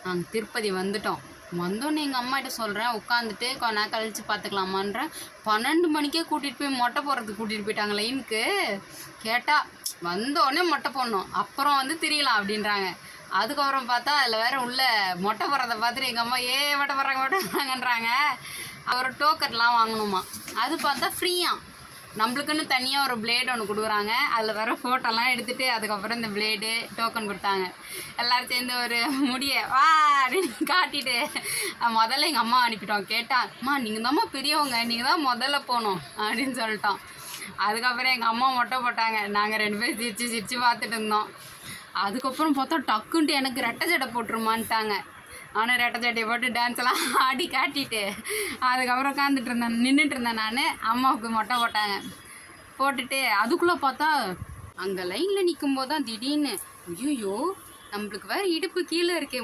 நாங்கள் திருப்பதி வந்துட்டோம். வந்தோன்னே எங்கள் அம்மாகிட்ட சொல்கிறேன், உட்காந்துட்டு கொஞ்ச நேரம் கழித்து பார்த்துக்கலாமான்றேன். 12 மணிக்கே கூட்டிகிட்டு போய் மொட்டை போடுறதுக்கு கூட்டிகிட்டு போயிட்டாங்க லைனுக்கு. கேட்டால் வந்தோடனே மொட்டை போடணும், அப்புறம் வந்து திரியலாம் அப்படின்றாங்க. அதுக்கப்புறம் பார்த்தா அதில் வேறு உள்ள மொட்டை போடுறத பார்த்துட்டு எங்கள் அம்மா மொட்டை போடுறாங்கன்றாங்க. ஒரு டோக்கன்லாம் வாங்கணுமா, அது பார்த்தா ஃப்ரீயாக நம்மளுக்குன்னு தனியாக ஒரு பிளேடு ஒன்று கொடுக்குறாங்க. அதில் வேறு ஃபோட்டோலாம் எடுத்துகிட்டு அதுக்கப்புறம் இந்த பிளேடு டோக்கன் கொடுத்தாங்க. எல்லோரும் சேர்ந்து ஒரு முடியை வா அப்படின்னு காட்டிட்டு முதல்ல எங்கள் அம்மா அனுப்பிட்டோம். கேட்டால் அம்மா நீங்கள் தான்மா பெரியவங்க, நீங்கள் தான் முதல்ல போகணும் அப்படின்னு சொல்லிட்டோம். அதுக்கப்புறம் எங்கள் அம்மா மொட்டை போட்டாங்க. நாங்கள் 2 பேரும் சிரித்து பார்த்துட்டு இருந்தோம். அதுக்கப்புறம் பார்த்தா டக்குன்ட்டு எனக்கு ரெட்டை ஜடை போட்டுருமான்ட்டாங்க. ஆனால் ரெட்டை ஜட்டையை போட்டு டான்ஸ்லாம் ஆடி காட்டிட்டு அதுக்கப்புறம் நின்றுட்டு இருந்தேன் நான். அம்மாவுக்கு மொட்டை போட்டாங்க. போட்டுட்டு அதுக்குள்ளே பார்த்தா அங்கே லைனில் நிற்கும் போது தான் திடீர்னு ஐயோ நம்மளுக்கு வேறு இடுப்பு கீழே இருக்கே